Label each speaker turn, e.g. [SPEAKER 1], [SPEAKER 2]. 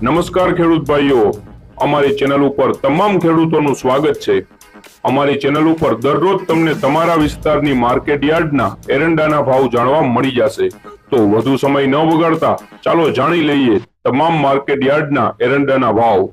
[SPEAKER 1] નમસ્કાર ખેડૂત ભાઈઓ, અમારી ચેનલ ઉપર તમામ ખેડૂતોનું સ્વાગત છે। અમારી ચેનલ ઉપર દરરોજ તમને તમારા વિસ્તારની માર્કેટ યાર્ડના એરંડાના ભાવ જાણવા મળી જશે। તો વધુ સમય ન બગાડતા ચાલો જાણી લઈએ તમામ માર્કેટ યાર્ડના એરંડાના ભાવ।